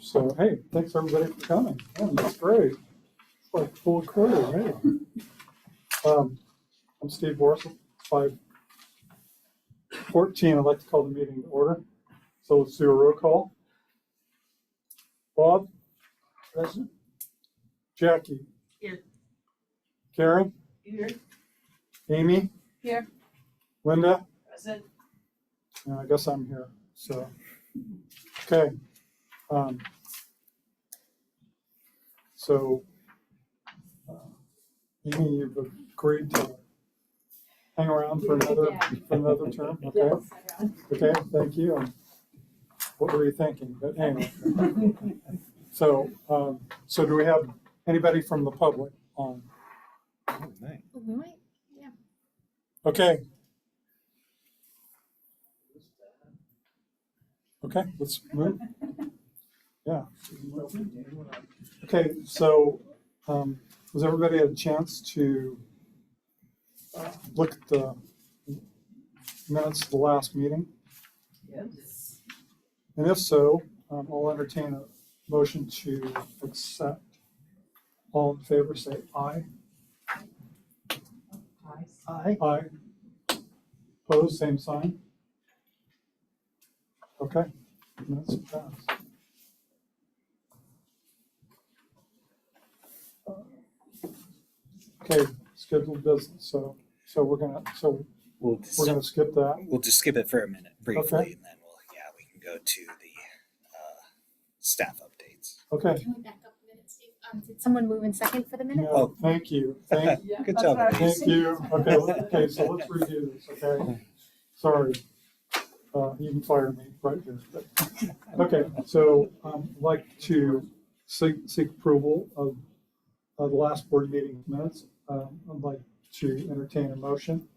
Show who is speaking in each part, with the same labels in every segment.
Speaker 1: So, hey, thanks everybody for coming. Yeah, that's great. It's like full quarter, right? I'm Steve Borsel, 514. I'd like to call the meeting to order. So let's do a roll call. Bob? Present. Jackie?
Speaker 2: Here.
Speaker 1: Karen?
Speaker 2: Here.
Speaker 1: Amy?
Speaker 2: Here.
Speaker 1: Linda?
Speaker 2: Present.
Speaker 1: And I guess I'm here. So, okay. So, Amy, you've agreed to hang around for another term, okay? Okay, thank you. What were you thinking? But anyway, so do we have anybody from the public on?
Speaker 3: We might, yeah.
Speaker 1: Okay. Okay, let's move. Yeah. Okay, so has everybody had a chance to look at the minutes of the last meeting?
Speaker 2: Yes.
Speaker 1: And if so, I'll entertain a motion to accept. All in favor, say aye.
Speaker 2: Aye.
Speaker 1: Aye. Opposed, same sign. Okay, minutes passed. Okay, scheduled business. So we're gonna
Speaker 4: We'll
Speaker 1: skip that.
Speaker 4: we'll just skip it for a minute briefly,
Speaker 1: Okay.
Speaker 4: and then we can go to the staff updates.
Speaker 1: Okay.
Speaker 3: Can we back up a minute, Steve? Did someone move in second for the minute?
Speaker 1: No, thank you. Thank
Speaker 2: Yeah,
Speaker 4: Good
Speaker 2: that's
Speaker 4: job,
Speaker 2: what I was
Speaker 1: Thank you. Okay, so let's review this, okay? Sorry. You can fire me right here. But, okay, so I'd like to seek approval of the last board meeting minutes. I'd like to entertain a motion.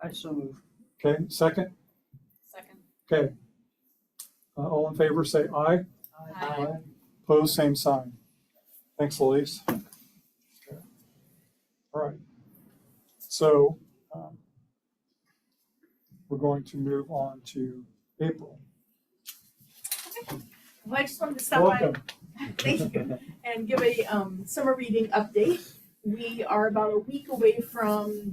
Speaker 2: I so move.
Speaker 1: Okay, second?
Speaker 2: Second.
Speaker 1: Okay. All in favor, say aye.
Speaker 3: Aye.
Speaker 1: Opposed, same sign. Thanks, Elise. Okay. All right. So we're going to move on to April.
Speaker 5: Well, I just wanted to stop by,
Speaker 1: Welcome.
Speaker 5: thank you, and give a summer reading update. We are about a week away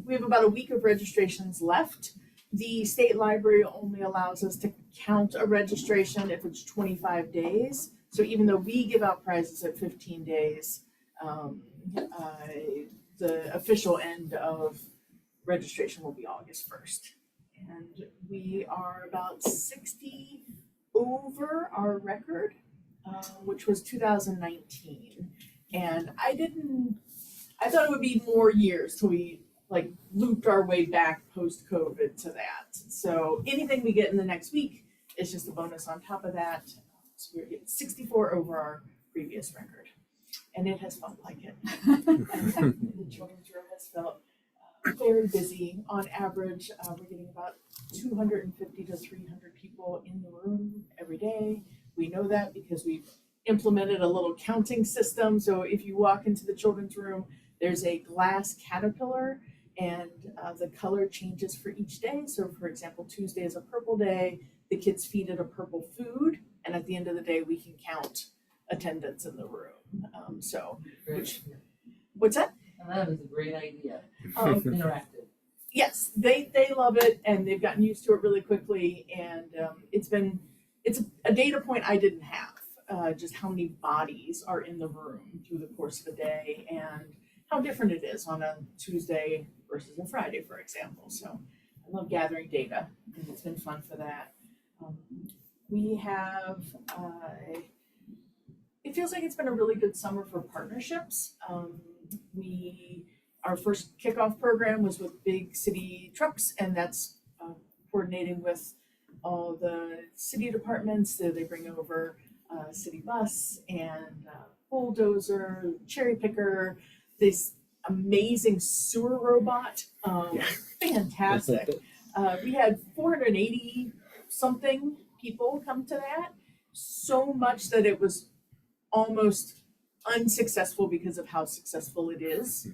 Speaker 5: we have about a week of registrations left. The state library only allows us to count a registration if it's 25 days. So even though we give out prizes at 15 days, the official end of registration will be August 1st. And we are about 60 over our record, which was 2019. And I thought it would be more years till we looped our way back post-COVID to that. So anything we get in the next week is just a bonus on top of that. So we're getting 64 over our previous record. And it has felt like it. The children's room has felt very busy. On average, we're getting about 250 to 300 people in the room every day. We know that because we've implemented a little counting system. So if you walk into the children's room, there's a glass caterpillar and the color changes for each day. So for example, Tuesday is a purple day, the kids feed it a purple food, and at the end of the day, we can count attendance in the room. What's that?
Speaker 2: That is a great idea.
Speaker 5: Interactive. Yes, they love it and they've gotten used to it really quickly, and it's a data point I didn't have, just how many bodies are in the room through the course of the day and how different it is on a Tuesday versus a Friday, for example. So I love gathering data and it's been fun for that. We have, it feels like it's been a really good summer for partnerships. Our first kickoff program was with Big City Trucks, and that's coordinating with all the city departments. So they bring over city bus and bulldozer, cherry picker, this amazing sewer robot. Fantastic. We had 480 something people come to that, so much that it was almost unsuccessful because of how successful it is.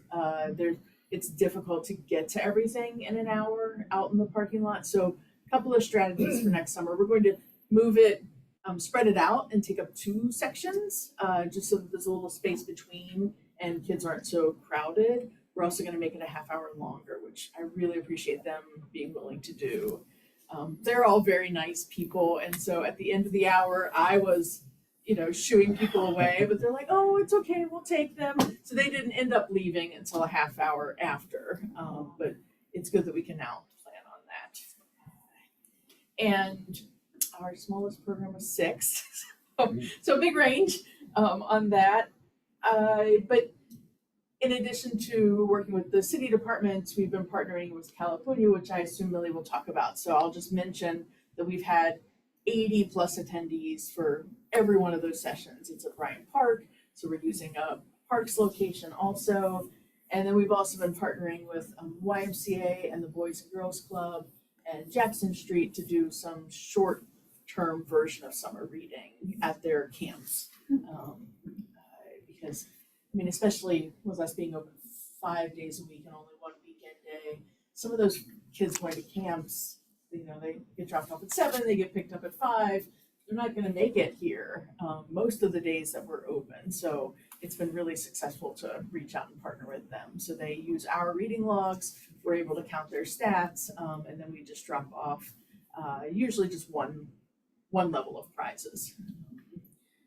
Speaker 5: It's difficult to get to everything in an hour out in the parking lot. So a couple of strategies for next summer. We're going to move it spread it out and take up 2 sections, just so that there's a little space between and kids aren't so crowded. We're also gonna make it a half hour longer, which I really appreciate them being willing to do. They're all very nice people, and so at the end of the hour, I was, shooing people away, but they're like, oh, it's okay, we'll take them. So they didn't end up leaving until a half hour after, but it's good that we can now plan on that. And our smallest program was 6, so big range on that. But in addition to working with the city departments, we've been partnering with California, which I assume Millie will talk about. So I'll just mention that we've had 80 plus attendees for every one of those sessions. It's at Bryant Park, so we're using a parks location also. And then we've also been partnering with YMCA and the Boys and Girls Club and Jackson Street to do some short-term version of summer reading at their camps. Because, especially with us being open 5 days a week and only 1 weekend day, some of those kids going to camps, they get dropped off at 7, they get picked up at 5. They're not going to make it here most of the days that we're open. So it's been really successful to reach out and partner with them. So they use our reading logs. We're able to count their stats, and then we just drop off usually just one level of prizes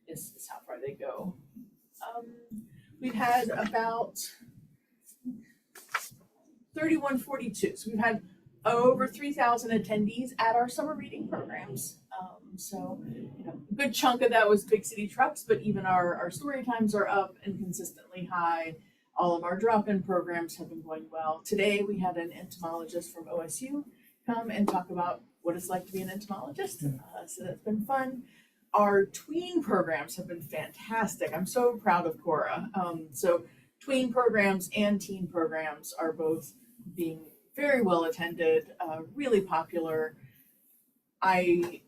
Speaker 5: is how far they go. We've had about 3142. So we've had over 3,000 attendees at our summer reading programs. So, a good chunk of that was big city trucks, but even our story times are up and consistently high. All of our drop-in programs have been going well. Today, we had an entomologist from OSU come and talk about what it's like to be an entomologist. So that's been fun. Our tween programs have been fantastic. I'm so proud of Cora. So tween programs and teen programs are both being very well attended, really popular. I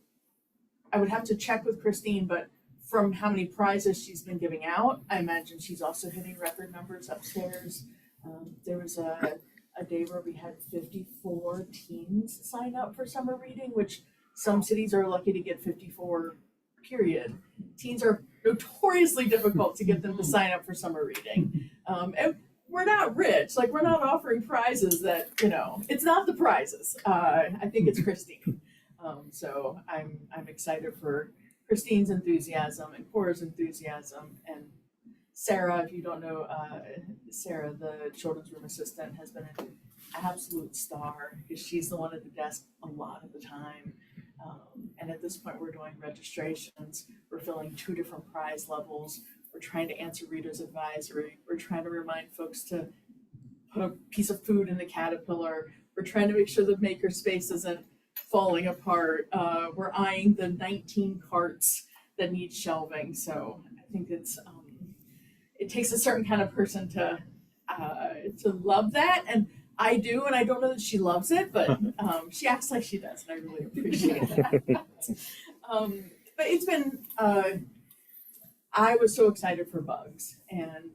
Speaker 5: would have to check with Christine, but from how many prizes she's been giving out, I imagine she's also hitting record numbers upstairs. There was a day where we had 54 teens sign up for summer reading, which some cities are lucky to get 54, period. Teens are notoriously difficult to get them to sign up for summer reading. And we're not rich, like we're not offering prizes that, it's not the prizes. I think it's Christine. So I'm excited for Christine's enthusiasm and Cora's enthusiasm. And Sarah, if you don't know, Sarah, the children's room assistant, has been an absolute star because she's the one at the desk a lot of the time. And at this point, we're doing registrations. We're filling 2 different prize levels. We're trying to answer readers' advisory. We're trying to remind folks to put a piece of food in the caterpillar. We're trying to make sure the maker space isn't falling apart. We're eyeing the 19 carts that need shelving. So I think it takes a certain kind of person to love that. And I do, and I don't know that she loves it, but she acts like she does, and I really appreciate that. But it's been, I was so excited for bugs, and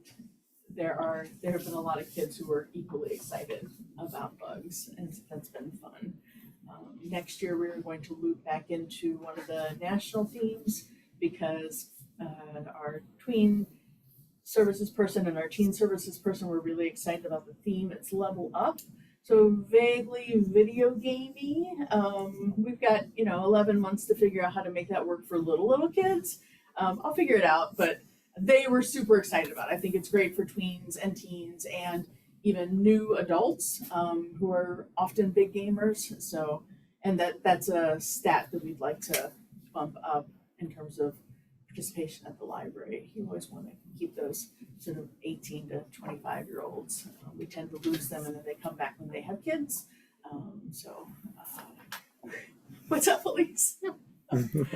Speaker 5: there have been a lot of kids who are equally excited about bugs, and that's been fun. Next year, we're going to loop back into one of the national themes because our tween services person and our teen services person were really excited about the theme. It's level up, so vaguely video gamey. We've got 11 months to figure out how to make that work for little kids. I'll figure it out, but they were super excited about it. I think it's great for tweens and teens and even new adults who are often big gamers. So, and that's a stat that we'd like to bump up in terms of participation at the library. You always want to keep those sort of 18 to 25-year-olds. We tend to lose them and then they come back when they have kids. What's up, Elise? And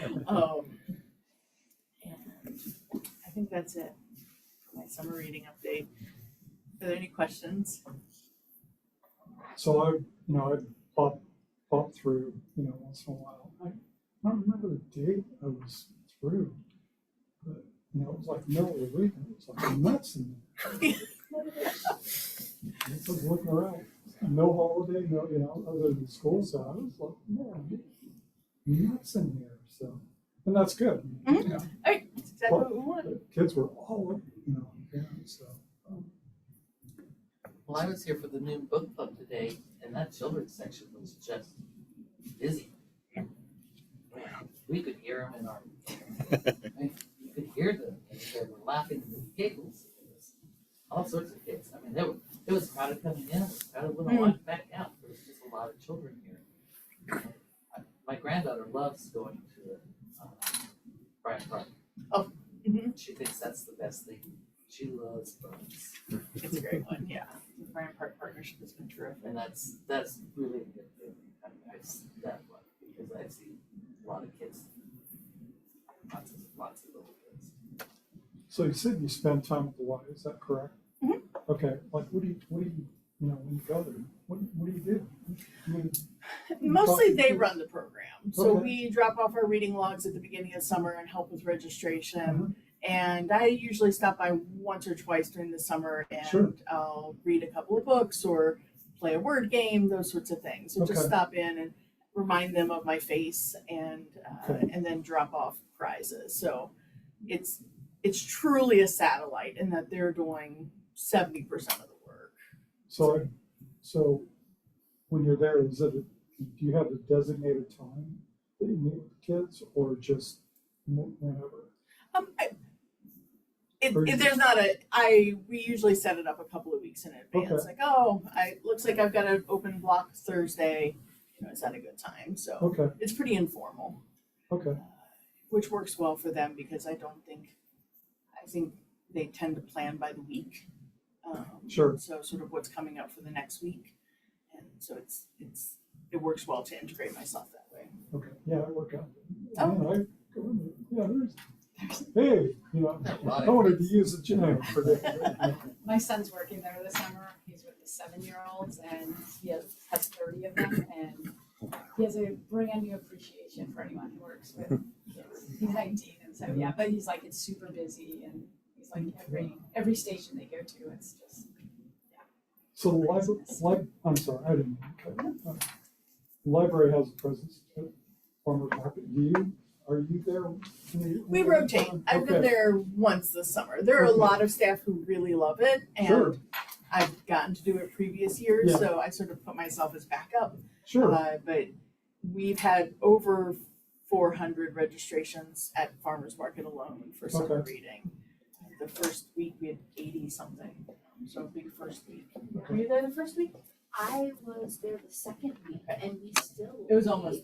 Speaker 5: I think that's it for my summer reading update. Are there any questions?
Speaker 1: So I pop through, once in a while. I don't remember the date I was through, but it was like the middle of the week, and it was like nuts in there. I was looking around, no holiday, no, other than school, so I was like, man, nuts in here. So And that's good.
Speaker 5: Mhm.
Speaker 1: You know,
Speaker 5: Hey, that's exactly what we want.
Speaker 1: the kids were all, so.
Speaker 2: Well, I was here for the noon book club today, and that children's section was just busy. We could hear them in our, you could hear them, and they were laughing and giggles. It was all sorts of kids. I mean, there was crowded coming in, it was crowded when I walked back out. There was just a lot of children here. My granddaughter loves going to Bryant Park.
Speaker 5: Oh, mhm.
Speaker 2: She thinks that's the best thing. She loves bugs.
Speaker 5: It's a great one, yeah. The Bryant Park partnership has been terrific.
Speaker 2: And that's really a good thing. I mean, I've seen that one because I've seen a lot of kids, lots of little kids.
Speaker 1: So you said you spend time with the Y, is that correct?
Speaker 5: Mhm.
Speaker 1: Okay, like when you go there, what do you do?
Speaker 5: Mostly they run the program. So
Speaker 1: Okay.
Speaker 5: we drop off our reading logs at the beginning of summer and help with registration.
Speaker 1: Mhm.
Speaker 5: And I usually stop by once or twice during the summer and
Speaker 1: Sure.
Speaker 5: I'll read a couple of books or play a word game, those sorts of things. So just
Speaker 1: Okay.
Speaker 5: stop in and remind them of my face
Speaker 1: Okay.
Speaker 5: and then drop off prizes. So it's truly a satellite in that they're doing 70% of the work.
Speaker 1: So when you're there, do you have a designated time that you meet with the kids or just whenever?
Speaker 5: There's not we usually set it up a couple of weeks in advance.
Speaker 1: Okay.
Speaker 5: Like, looks like I've got an open block Thursday. Is that a good time? So
Speaker 1: Okay,
Speaker 5: it's pretty informal,
Speaker 1: okay,
Speaker 5: which works well for them because I think they tend to plan by the week.
Speaker 1: Sure.
Speaker 5: So sort of what's coming up for the next week, and so it works well to integrate myself that way.
Speaker 1: okay. Yeah, I work out.
Speaker 5: Oh.
Speaker 1: Yeah, hey, I wanted to use the gym for that.
Speaker 6: My son's working there this summer. He's with the 7-year-olds and he has 30 of them, and he has a brand new appreciation for anyone who works with kids. He's 19, and so yeah, but he's like, it's super busy, and he's like every station they go to, it's just
Speaker 1: So the I'm sorry, I didn't. The library has a presence at Farmers Market. Are you there?
Speaker 5: We rotate. I've been
Speaker 1: Okay.
Speaker 5: there once this summer. There are a
Speaker 1: Okay.
Speaker 5: lot of staff who really love it, and
Speaker 1: Sure.
Speaker 5: I've gotten to do it previous years,
Speaker 1: Yeah.
Speaker 5: so I sort of put myself as backup.
Speaker 1: Sure.
Speaker 5: But we've had over 400 registrations at Farmers Market alone for summer
Speaker 1: Okay.
Speaker 5: reading. The first week we had 80 something, so a big first week. Were you there the first week?
Speaker 3: I was there the second week and we still.
Speaker 5: It was almost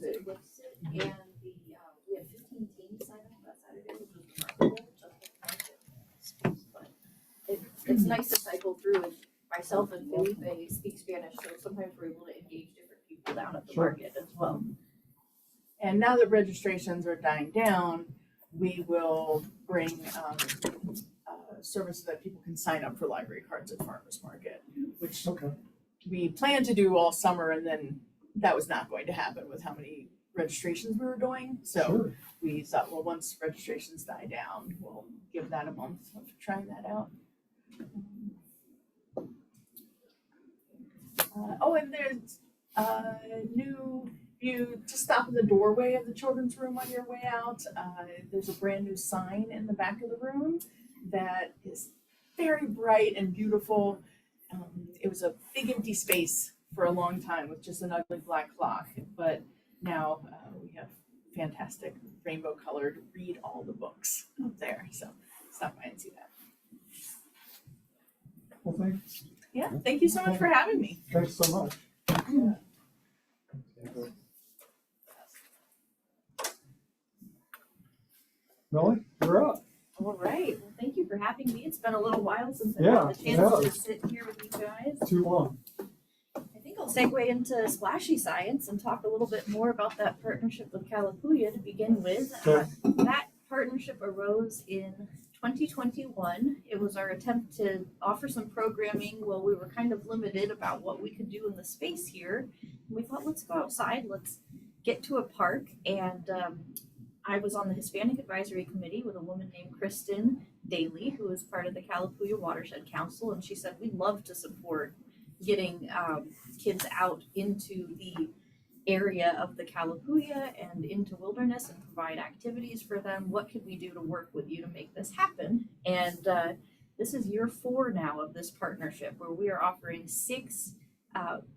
Speaker 3: it was, and we had 15 teams sign up that Saturday, which was remarkable, just like market. But it's nice to cycle through, and myself and Felipe speak Spanish, so sometimes we're able to engage different people down at the
Speaker 1: Sure.
Speaker 3: market as well.
Speaker 5: And now that registrations are dying down, we will bring service so that people can sign up for library cards at Farmers Market, which
Speaker 1: Okay.
Speaker 5: we planned to do all summer, and then that was not going to happen with how many registrations we were doing. So
Speaker 1: Sure.
Speaker 5: we thought, well, once registrations die down, we'll give that a month of trying that out. And there's you just stop in the doorway of the children's room on your way out. There's a brand new sign in the back of the room that is very bright and beautiful. It was a big empty space for a long time with just an ugly black clock, but now we have fantastic rainbow colored read all the books up there. So stop by and see that.
Speaker 1: Well, thanks.
Speaker 5: Yeah, thank you so much for having me.
Speaker 1: Thanks so much. Melanie, you're up.
Speaker 7: All right. Well, thank you for having me. It's been a little while since I've
Speaker 1: Yeah,
Speaker 7: had the chance to
Speaker 1: yeah.
Speaker 7: sit here with you guys.
Speaker 1: Too long.
Speaker 7: I think I'll segue into splashy science and talk a little bit more about that partnership with Kalapuya to begin with.
Speaker 1: Okay.
Speaker 7: That partnership arose in 2021. It was our attempt to offer some programming while we were kind of limited about what we could do in the space here. And we thought, let's go outside, let's get to a park. And I was on the Hispanic Advisory Committee with a woman named Kristen Daly, who is part of the Kalapuya Watershed Council, and she said, we'd love to support getting kids out into the area of the Kalapuya and into wilderness and provide activities for them. What could we do to work with you to make this happen? And this is year 4 now of this partnership, where we are offering 6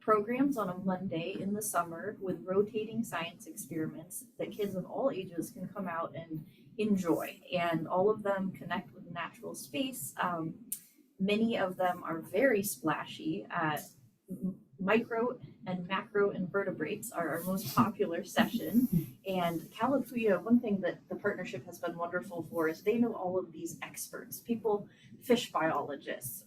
Speaker 7: programs on a Monday in the summer with rotating science experiments that kids of all ages can come out and enjoy. And all of them connect with the natural space. Many of them are very splashy. Micro and macro invertebrates are our most popular session. And Kalapuya, one thing that the partnership has been wonderful for is they know all of these experts, people, fish biologists,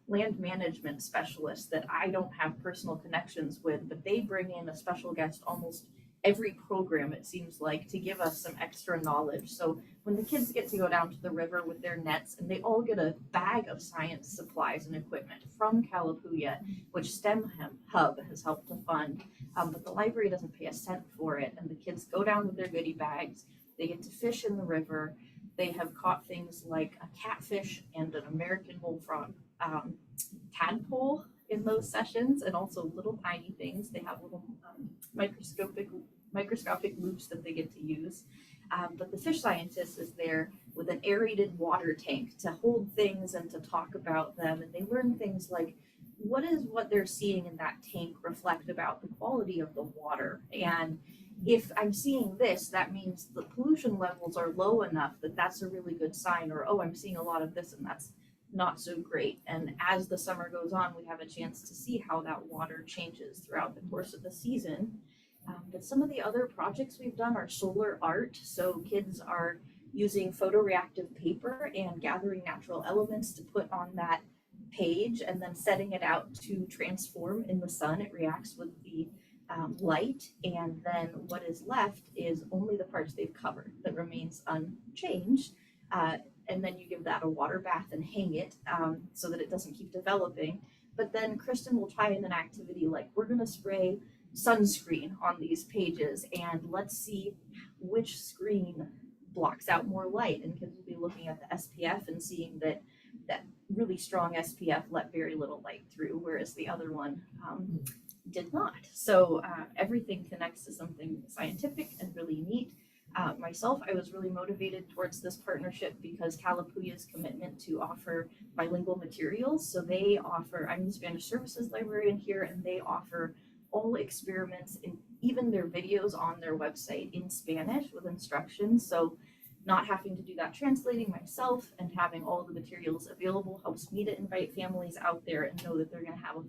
Speaker 7: land management specialists that I don't have personal connections with, but they bring in a special guest almost every program, it seems like, to give us some extra knowledge. So when the kids get to go down to the river with their nets, and they all get a bag of science supplies and equipment from Kalapuya, which STEM Hub has helped to fund, but the library doesn't pay a cent for it, and the kids go down with their goodie bags, they get to fish in the river, they have caught things like a catfish and an American bullfrog tadpole in those sessions, and also little tiny things. They have little microscopic loops that they get to use. But the fish scientist is there with an aerated water tank to hold things and to talk about them. And they learn things like, what is what they're seeing in that tank reflect about the quality of the water? And if I'm seeing this, that means the pollution levels are low enough that that's a really good sign. Or, oh, I'm seeing a lot of this and that's not so great. And as the summer goes on, we have a chance to see how that water changes throughout the course of the season. But some of the other projects we've done are solar art. So kids are using photoreactive paper and gathering natural elements to put on that page and then setting it out to transform in the sun. It reacts with the light, and then what is left is only the parts they've covered that remains unchanged. And then you give that a water bath and hang it so that it doesn't keep developing. But then Kristen will try in an activity like, we're going to spray sunscreen on these pages and let's see which screen blocks out more light, and kids will be looking at the SPF and seeing that really strong SPF let very little light through, whereas the other one did not. So everything connects to something scientific and really neat. Myself, I was really motivated towards this partnership because Kalapuya's commitment to offer bilingual materials. So they offer, I'm the Spanish Services Librarian here, and they offer all experiments and even their videos on their website in Spanish with instructions. So not having to do that translating myself and having all the materials available helps me to invite families out there and know that they're going to have a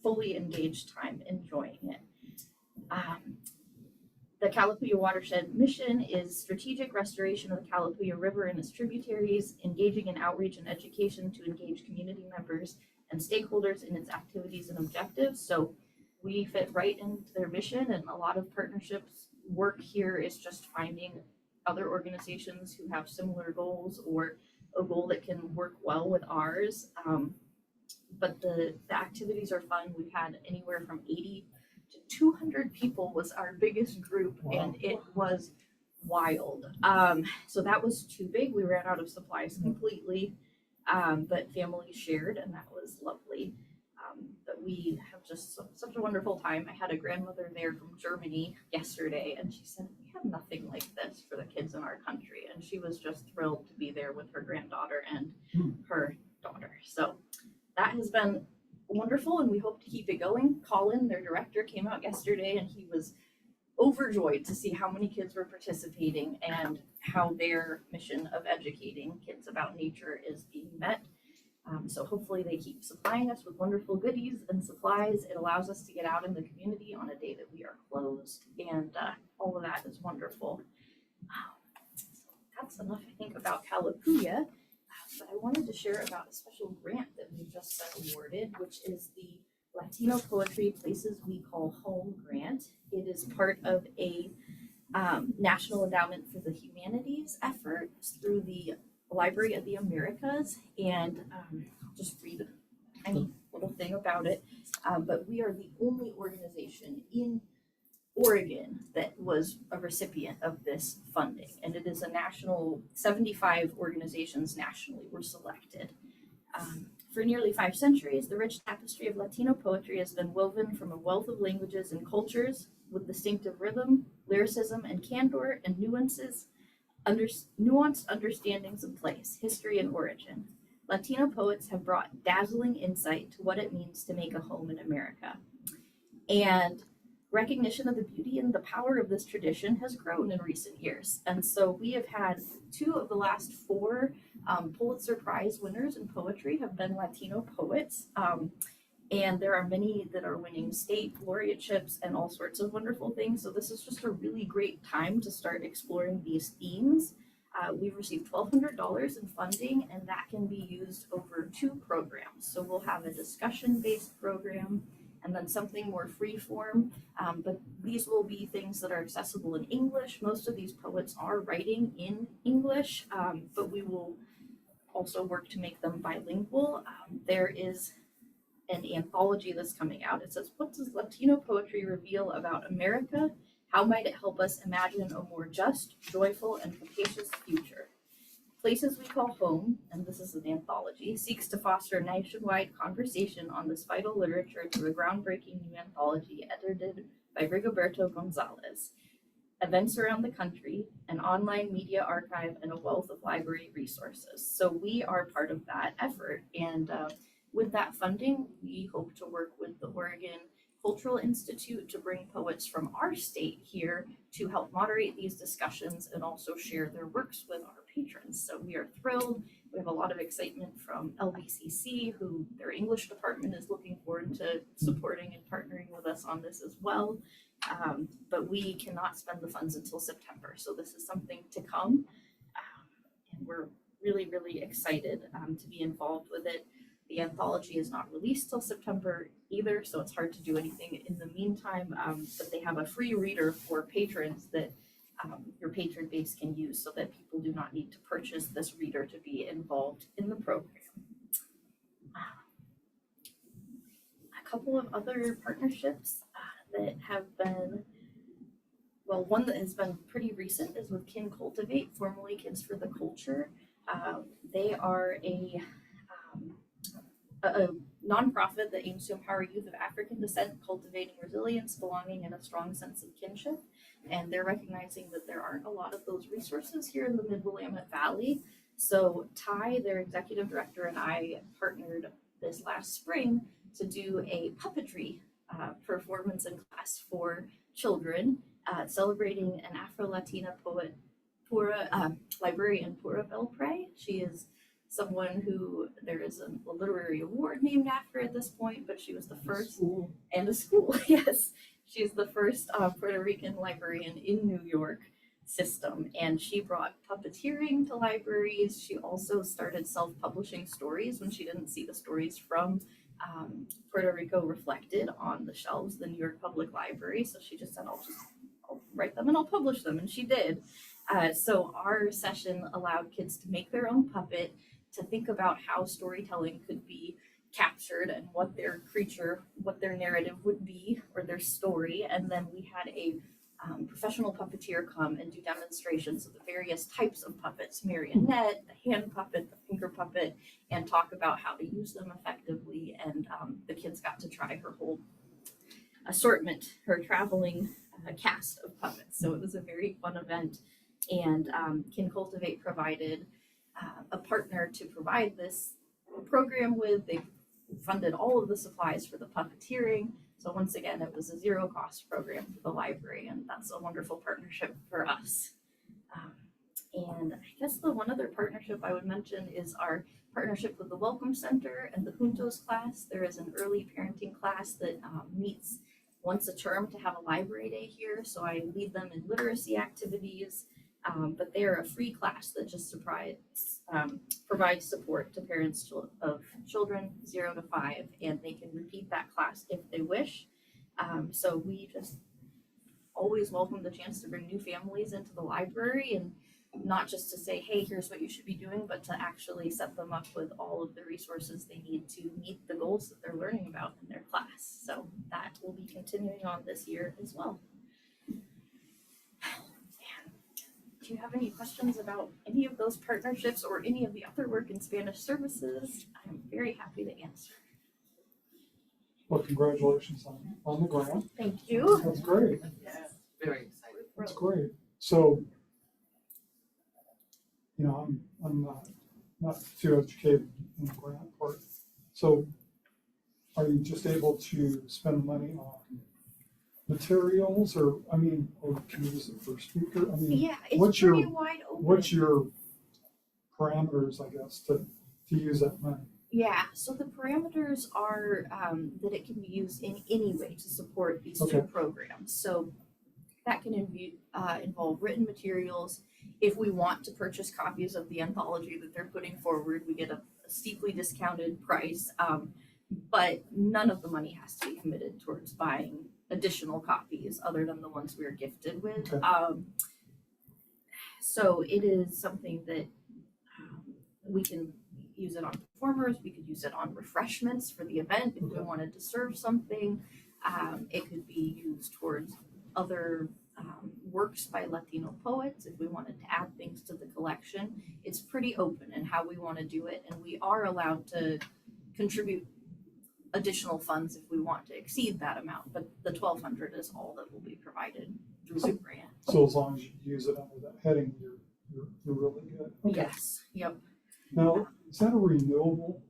Speaker 7: fully engaged time enjoying it. The Kalapuya Watershed mission is strategic restoration of the Kalapuya River and its tributaries, engaging in outreach and education to engage community members and stakeholders in its activities and objectives. So we fit right into their mission, and a lot of partnerships work here is just finding other organizations who have similar goals or a goal that can work well with ours. But the activities are fun. We've had anywhere from 80 to 200 people was our biggest group. Wow. And it was wild. So that was too big. We ran out of supplies completely, but families shared, and that was lovely. But we have just such a wonderful time. I had a grandmother there from Germany yesterday, and she said, we have nothing like this for the kids in our country. And she was just thrilled to be there with her granddaughter and her daughter. So that has been wonderful, and we hope to keep it going. Colin, their director, came out yesterday, and he was overjoyed to see how many kids were participating and how their mission of educating kids about nature is being met. So hopefully they keep supplying us with wonderful goodies and supplies. It allows us to get out in the community on a day that we are closed, and all of that is wonderful. So that's enough, I think, about Kalapuya. But I wanted to share about a special grant that we've just been awarded, which is the Latino Poetry Places We Call Home grant. It is part of a National Endowment for the Humanities effort through the Library of the Americas, and I'll just read a tiny little thing about it. But we are the only organization in Oregon that was a recipient of this funding, and it is a national, 75 organizations nationally were selected. For nearly 5 centuries, the rich tapestry of Latino poetry has been woven from a wealth of languages and cultures, with distinctive rhythm, lyricism, and candor, and nuanced understandings of place, history, and origin. Latino poets have brought dazzling insight to what it means to make a home in America. And recognition of the beauty and the power of this tradition has grown in recent years. And so we have had 2 of the last 4 Pulitzer Prize winners in poetry have been Latino poets. And there are many that are winning state laureateships and all sorts of wonderful things. So this is just a really great time to start exploring these themes. We've received $1,200 in funding, and that can be used over 2 programs. So we'll have a discussion-based program and then something more free form. But these will be things that are accessible in English. Most of these poets are writing in English, but we will also work to make them bilingual. There is an anthology that's coming out. It says, "What does Latino poetry reveal about America? How might it help us imagine a more just, joyful, and capacious future?" Places We Call Home, and this is an anthology, seeks to foster nationwide conversation on this vital literature through a groundbreaking new anthology edited by Rigoberto Gonzalez. Events around the country, an online media archive, and a wealth of library resources. So we are part of that effort, and with that funding, we hope to work with the Oregon Cultural Institute to bring poets from our state here to help moderate these discussions and also share their works with our patrons. So we are thrilled. We have a lot of excitement from LVCC, who their English department is looking forward to supporting and partnering with us on this as well. But we cannot spend the funds until September. So this is something to come. And we're really, really excited to be involved with it. The anthology is not released till September either, so it's hard to do anything in the meantime. But they have a free reader for patrons that your patron base can use, so that people do not need to purchase this reader to be involved in the program. A couple of other partnerships that have been, well, one that has been pretty recent is with Kin Cultivate, formerly Kids for the Culture. They are a nonprofit that aims to empower youth of African descent, cultivating resilience, belonging, and a strong sense of kinship. And they're recognizing that there aren't a lot of those resources here in the Mid-Willamette Valley. So Ty, their executive director, and I partnered this last spring to do a puppetry performance and class for children, celebrating an Afro-Latina poet, librarian Pura Belpre. She is someone who there is a literary award named after at this point, but she was the first, and a school, yes. She's the first Puerto Rican librarian in New York system, and she brought puppeteering to libraries. She also started self-publishing stories when she didn't see the stories from Puerto Rico reflected on the shelves of the New York Public Library. So she just said, I'll write them and I'll publish them, and she did. So our session allowed kids to make their own puppet, to think about how storytelling could be captured and what their creature, what their narrative would be, or their story. And then we had a professional puppeteer come and do demonstrations of the various types of puppets, marionette, the hand puppet, the finger puppet, and talk about how to use them effectively. And the kids got to try her whole assortment, her traveling cast of puppets. So it was a very fun event. And Kin Cultivate provided a partner to provide this program with. They funded all of the supplies for the puppeteering. So once again, it was a zero cost program for the library, and that's a wonderful partnership for us. And I guess the one other partnership I would mention is our partnership with the Welcome Center and the Juntos class. There is an early parenting class that meets once a term to have a library day here. So I lead them in literacy activities. But they are a free class that just provides support to parents of children 0 to 5, and they can repeat that class if they wish. So we just always welcome the chance to bring new families into the library, and not just to say, hey, here's what you should be doing, but to actually set them up with all of the resources they need to meet the goals that they're learning about in their class. So that will be continuing on this year as well. Do you have any questions about any of those partnerships or any of the other work in Spanish services? I'm very happy to answer.
Speaker 1: Well, congratulations on the grant.
Speaker 7: Thank you.
Speaker 1: That's great.
Speaker 2: Yeah, very excited.
Speaker 1: That's great. So, I'm not too educated in the grant part. So are you just able to spend money on materials or can you use it for a speaker?
Speaker 7: Yeah,
Speaker 1: what's
Speaker 7: it's
Speaker 1: your-
Speaker 7: pretty wide open.
Speaker 1: What's your parameters, I guess, to use that money?
Speaker 7: Yeah, so the parameters are that it can be used in any way to support these two
Speaker 1: Okay.
Speaker 7: programs. So that can involve written materials. If we want to purchase copies of the anthology that they're putting forward, we get a steeply discounted price. But none of the money has to be committed towards buying additional copies other than the ones we're gifted with.
Speaker 1: Okay.
Speaker 7: So it is something that we can use it on performers, we could use it on refreshments for the event if we
Speaker 1: Okay.
Speaker 7: wanted to serve something. It could be used towards other works by Latino poets if we wanted to add things to the collection. It's pretty open in how we want to do it, and we are allowed to contribute additional funds if we want to exceed that amount, but the 1,200 is all that will be provided through the grant.
Speaker 1: So as long as you use it under that heading, you're really good. Okay.
Speaker 7: Yes, yep.
Speaker 1: Now, is that a renewable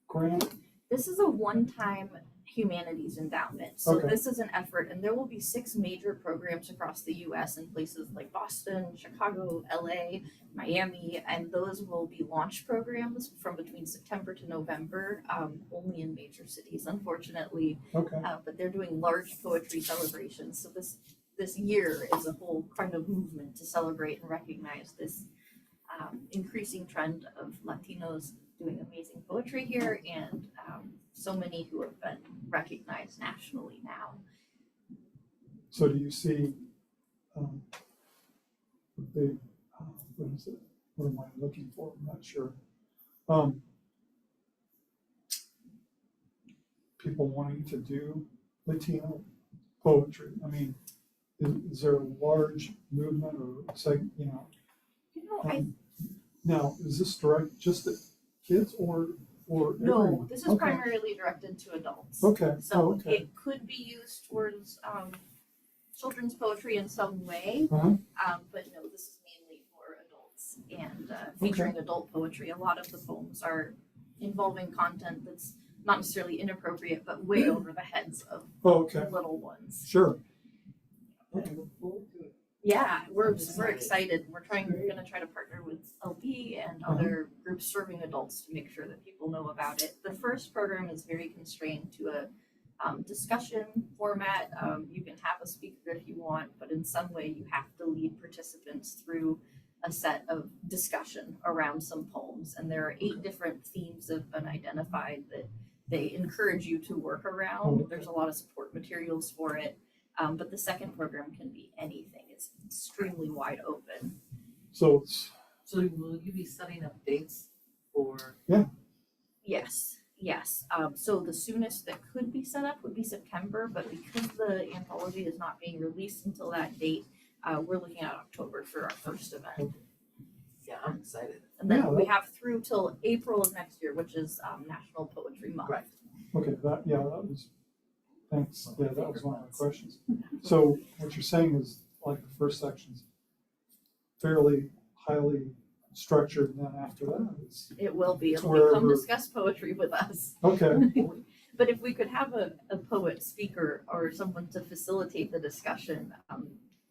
Speaker 1: grant?
Speaker 7: This is a one-time humanities endowment. So
Speaker 1: Okay.
Speaker 7: this is an effort, and there will be 6 major programs across the US in places like Boston, Chicago, LA, Miami, and those will be launch programs from between September to November, only in major cities, unfortunately.
Speaker 1: Okay.
Speaker 7: But they're doing large poetry celebrations. So this year is a whole kind of movement to celebrate and recognize this increasing trend of Latinos doing amazing poetry here, and so many who have been recognized nationally now.
Speaker 1: So do you see a big, what is it? What am I looking for? I'm not sure. People wanting to do Latino poetry. Is there a large movement or now, is this direct just at kids or
Speaker 7: No,
Speaker 1: everyone?
Speaker 7: this is
Speaker 1: Okay.
Speaker 7: primarily directed to adults.
Speaker 1: Okay.
Speaker 7: So
Speaker 1: Okay.
Speaker 7: it could be used towards children's poetry in some way,
Speaker 1: Uh-huh.
Speaker 7: but no, this is mainly for adults and featuring adult poetry. A lot of the poems are involving content that's not necessarily inappropriate, but way over the heads of
Speaker 1: Oh, okay.
Speaker 7: little ones.
Speaker 1: Sure.
Speaker 7: Yeah, we're excited. We're gonna try to partner with LB and other groups serving adults to make sure that people know about it. The first program is very constrained to a discussion format. You can have a speaker if you want, but in some way you have to lead participants through a set of discussion around some poems. And there are 8 different themes that have been identified that they encourage you to work around. There's a lot of support materials for it. But the second program can be anything. It's extremely wide open.
Speaker 1: So it's
Speaker 2: So will you be setting up dates for?
Speaker 7: Yes. So the soonest that could be set up would be September, but because the anthology is not being released until that date, we're looking at October for our first event.
Speaker 2: Yeah, I'm excited.
Speaker 7: And then
Speaker 1: Yeah,
Speaker 7: we have through till April of next year, which is National Poetry Month.
Speaker 2: Right.
Speaker 1: okay. That was. Thanks. Yeah, that was one of my questions. So what you're saying is like the first section's fairly highly structured, and then after that, it's
Speaker 7: It will be. It'll
Speaker 1: Wherever-
Speaker 7: come discuss poetry with us.
Speaker 1: okay.
Speaker 7: But if we could have a poet speaker or someone to facilitate the discussion,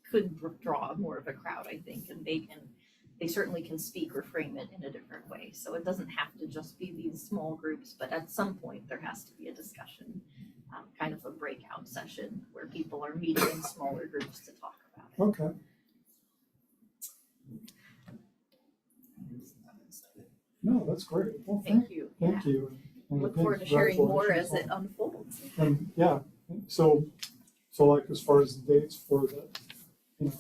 Speaker 7: could draw more of a crowd, I think, and they certainly can speak or frame it in a different way. So it doesn't have to just be these small groups, but at some point there has to be a discussion, kind of a breakout session where people are meeting in smaller groups to talk about it.
Speaker 1: Okay. No, that's great. Well,
Speaker 7: Thank you.
Speaker 1: thank you. And
Speaker 7: Look
Speaker 1: again,
Speaker 7: forward to sharing more as
Speaker 1: congratulations
Speaker 7: it unfolds.
Speaker 1: And yeah, so like as far as the dates for the,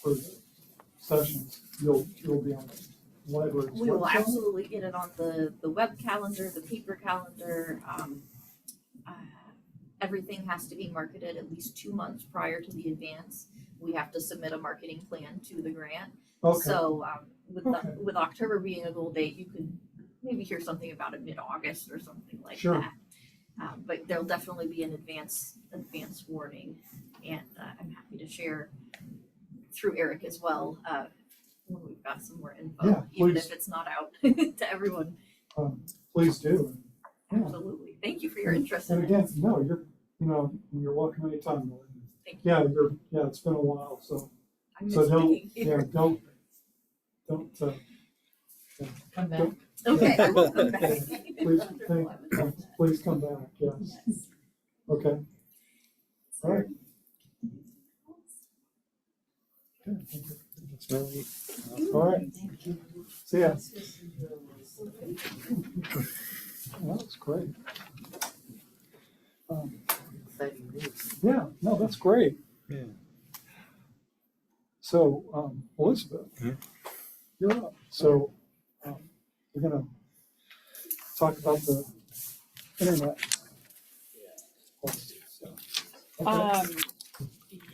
Speaker 1: for the sessions, you'll be on the library's
Speaker 7: We will
Speaker 1: website?
Speaker 7: absolutely get it on the web calendar, the paper calendar. Everything has to be marketed at least 2 months prior to the advance. We have to submit a marketing plan to the grant.
Speaker 1: Okay,
Speaker 7: So
Speaker 1: Okay.
Speaker 7: with October being a goal date, you could maybe hear something about it mid-August or something like
Speaker 1: Sure.
Speaker 7: that. But there'll definitely be an advance warning, and I'm happy to share through Eric as well when we've got some more info,
Speaker 1: Yeah,
Speaker 7: even
Speaker 1: please.
Speaker 7: if it's not out to everyone.
Speaker 1: Please do. Yeah.
Speaker 7: Absolutely. Thank you for your interest in
Speaker 1: And
Speaker 7: it.
Speaker 1: again, no, you're welcome anytime. Lloyd.
Speaker 7: Thank you.
Speaker 1: Yeah, it's been a while, so
Speaker 7: I miss
Speaker 1: don't,
Speaker 7: being here.
Speaker 1: don't,
Speaker 2: Come back.
Speaker 1: don't,
Speaker 7: Okay, I will come back.
Speaker 1: please come back, yes. Okay. All right. Okay, thank you.
Speaker 4: It's really,
Speaker 1: All right. See ya. Well, that's great.
Speaker 2: Exciting news.
Speaker 1: Yeah, no, that's great.
Speaker 4: yeah.
Speaker 1: So, Elizabeth,
Speaker 4: Mhm.
Speaker 1: you're up. So, we're gonna talk about the internet. Okay.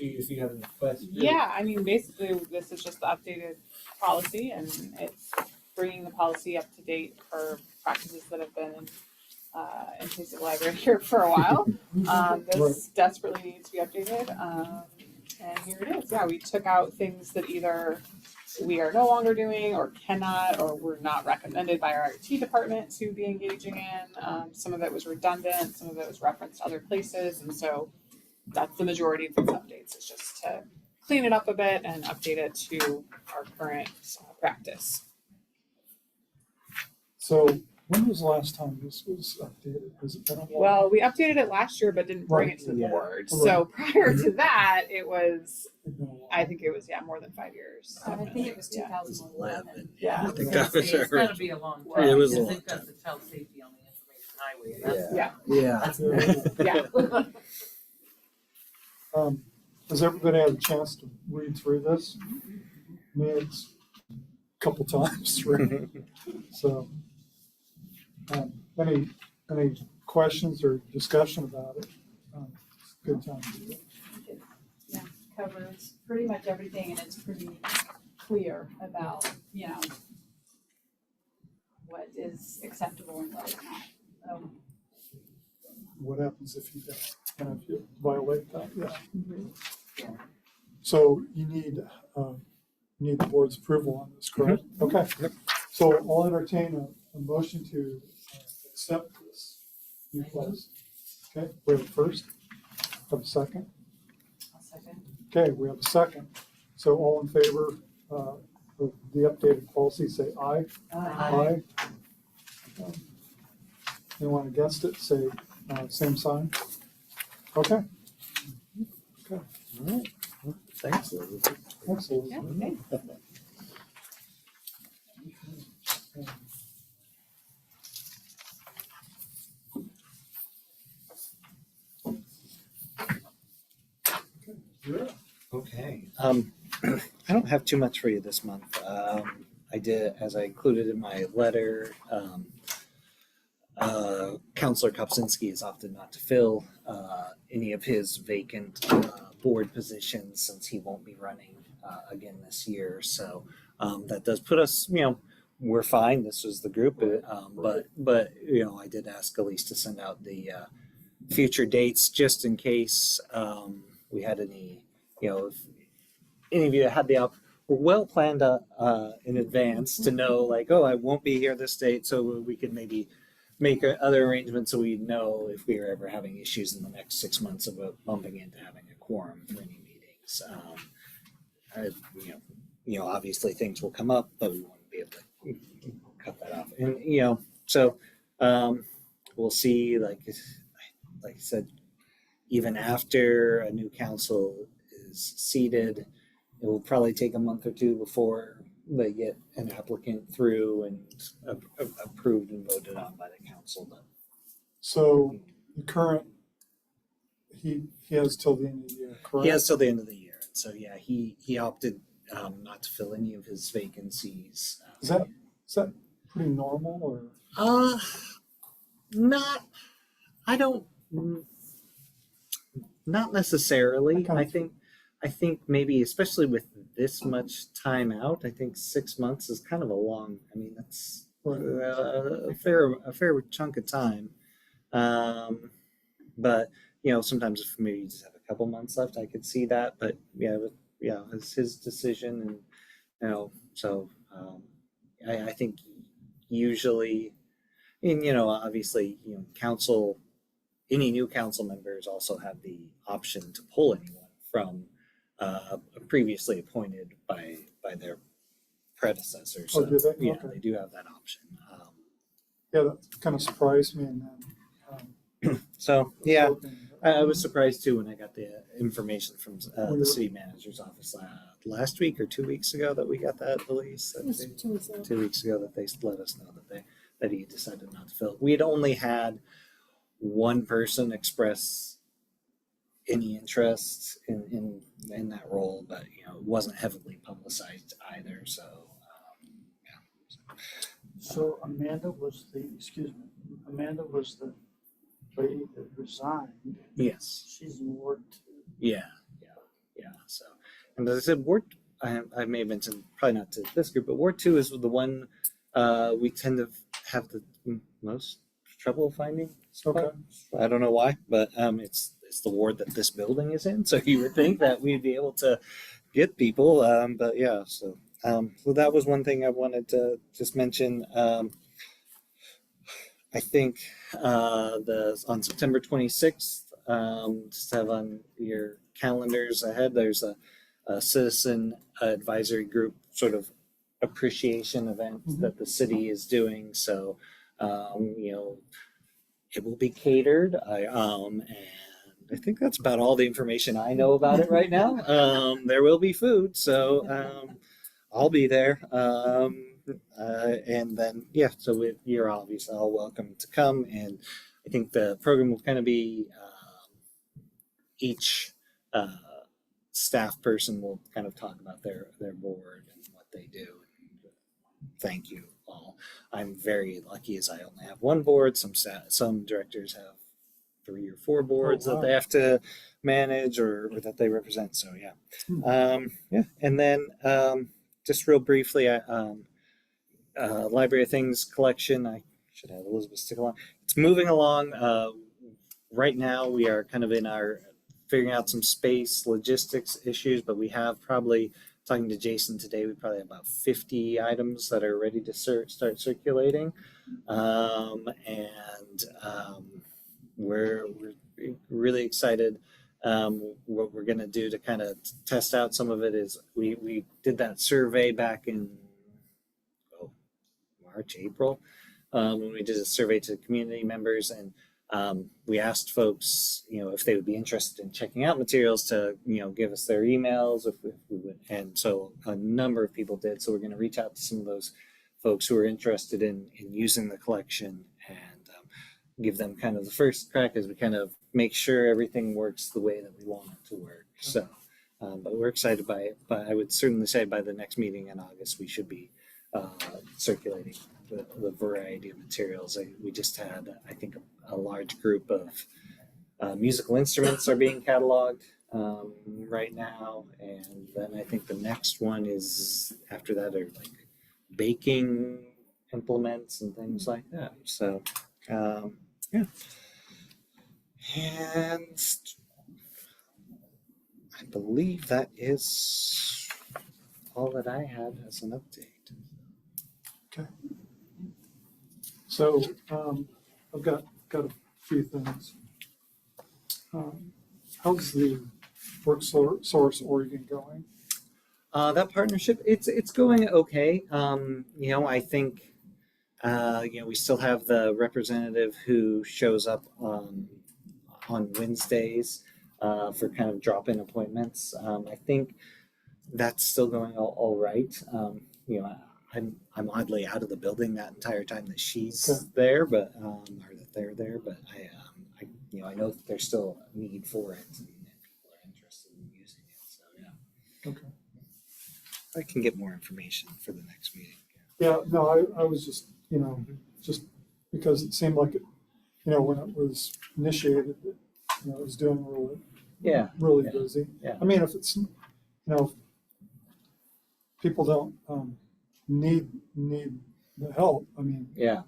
Speaker 8: If you have any questions.
Speaker 6: Yeah, I mean, basically, this is just the updated policy, and it's bringing the policy up to date for practices that have been in Basic Library here for a while. This desperately needs to be updated, and here it is. Yeah, we took out things that either we are no longer doing or cannot, or were not recommended by our IT department to be engaging in. Some of it was redundant, some of it was referenced other places, and so that's the majority of these updates. It's just to clean it up a bit and update it to our current practice.
Speaker 1: So, when was the last time this was updated? Has it been a while?
Speaker 6: Well, we updated it last year, but didn't bring
Speaker 1: Right.
Speaker 6: it to the
Speaker 4: Yeah.
Speaker 6: board.
Speaker 1: Right.
Speaker 6: So prior to that, it was,
Speaker 1: It's been a while.
Speaker 6: I think it was, more than 5 years.
Speaker 7: I think it was
Speaker 6: Yeah.
Speaker 7: 2011.
Speaker 6: Yeah.
Speaker 4: I think that was
Speaker 2: It's gotta
Speaker 4: our,
Speaker 2: be a long
Speaker 4: Yeah,
Speaker 2: time,
Speaker 4: it was a
Speaker 2: because
Speaker 4: long
Speaker 2: they've got
Speaker 4: time.
Speaker 2: the child safety on the information highway, that's,
Speaker 6: Yeah.
Speaker 8: Yeah.
Speaker 2: that's
Speaker 1: Yeah.
Speaker 2: great.
Speaker 6: Yeah.
Speaker 1: Has everybody had a chance to read through this? I mean, it's a couple times through. So, any questions or discussion about it? It's a good time to do it.
Speaker 6: Yeah, covers pretty much everything, and it's pretty clear about, what is acceptable and what is not.
Speaker 1: What happens if you don't, and if you violate that, yeah. So you need the board's approval on this, correct? Okay. So I'll entertain a motion to accept this new policy. Okay, we have a first, have a second.
Speaker 2: I'll second.
Speaker 1: Okay, we have a second. So all in favor of the updated policy, say aye. Aye. Anyone against it, say same sign. Okay. Okay,
Speaker 4: all right. Well, thanks, Elizabeth.
Speaker 1: excellent.
Speaker 6: Yeah, thanks.
Speaker 1: Yeah.
Speaker 4: Okay. I don't have too much for you this month. I did, as I included in my letter, Counselor Kopczynski has opted not to fill any of his vacant board positions since he won't be running again this year. So that does put us, we're fine. This was the group, but I did ask Elise to send out the future dates just in case we had any, if any of you had the were well planned in advance to know, like, oh, I won't be here this date, so we could maybe make other arrangements so we know if we are ever having issues in the next 6 months about bumping into having a quorum for any meetings. Obviously things will come up, but we want to be able to cut that off. And so we'll see. Like I said, even after a new council is seated, it will probably take a month or two before they get an applicant through and approved and voted on by the council.
Speaker 1: So the current, he has till the end of the year, correct?
Speaker 4: He has till the end of the year. So yeah, he opted not to fill any of his vacancies.
Speaker 1: Is that pretty normal or?
Speaker 4: Not necessarily.
Speaker 1: Okay.
Speaker 4: I think maybe, especially with this much time out, I think 6 months is kind of a long. I mean, that's a fair chunk of time. but sometimes if maybe you just have a couple months left, I could see that. But it's his decision, and so I think usually, and obviously, council, any new council members also have the option to pull anyone from previously appointed by their predecessor. So
Speaker 1: do they?
Speaker 4: yeah,
Speaker 1: Okay.
Speaker 4: they do have that option.
Speaker 1: Yeah, that kind of surprised me, and then.
Speaker 4: So yeah,
Speaker 1: hoping-
Speaker 4: I was surprised too when I got the information from the
Speaker 1: Weird.
Speaker 4: city manager's office last week or 2 weeks ago that we got that release. That they,
Speaker 6: 2 weeks ago.
Speaker 4: 2 weeks ago that they let us know that he decided not to fill. We had only had one person express any interest in that role, but it wasn't heavily publicized either. So
Speaker 9: So Amanda was the lady that resigned.
Speaker 4: yes.
Speaker 9: She's in Ward 2.
Speaker 4: Yeah. So, and as I said, Ward, I may have mentioned, probably not to this group, but Ward 2 is the one we tend to have the most trouble finding.
Speaker 1: Okay.
Speaker 4: I don't know why, but it's the ward that this building is in. So you would think that we'd be able to get people, but yeah. So that was one thing I wanted to just mention. I think on September 26th, just have on your calendars ahead, there's a citizen advisory group sort of appreciation event that the city is doing. So, it will be catered. And I think that's about all the information I know about it right now. There will be food, so I'll be there. And then, so you're obviously all welcome to come. And I think the program will kind of be each staff person will kind of talk about their board and what they do. And thank you all. I'm very lucky as I only have one board. Some directors have 3 or 4 boards that they have to manage or that they represent. So and then just real briefly, Library of Things collection. I should have Elizabeth stick along. It's moving along. Right now, we are kind of in our figuring out some space logistics issues, but we have probably, talking to Jason today, we probably have about 50 items that are ready to start circulating. We're really excited. What we're going to do to kind of test out some of it is we did that survey back in March, April, when we did a survey to community members, and we asked folks, if they would be interested in checking out materials to, give us their emails if we would. And so a number of people did. So we're going to reach out to some of those folks who are interested in using the collection and give them kind of the first crack as we kind of make sure everything works the way that we want it to work. So, but we're excited by it. But I would certainly say by the next meeting in August, we should be circulating the variety of materials. We just had, I think, a large group of musical instruments are being cataloged right now, and then I think the next one is after that are like baking implements and things like that. So and I believe that is all that I had as an update.
Speaker 1: So I've got a few things. How's the Work Source Oregon going?
Speaker 4: That partnership, it's going okay. I think we still have the representative who shows up on Wednesdays for kind of drop-in appointments. I think that's still going all right. I'm oddly out of the building that entire time that she's there, but or that they're there. But I know that there's still a need for it, and people are interested in using it. So yeah.
Speaker 1: Okay.
Speaker 4: I can get more information for the next meeting.
Speaker 1: Yeah, no, I was just, just because it seemed like it, when it was initiated, it was doing really busy.
Speaker 4: Yeah.
Speaker 1: I mean, if it's, people don't need the help, I mean,
Speaker 4: Yeah.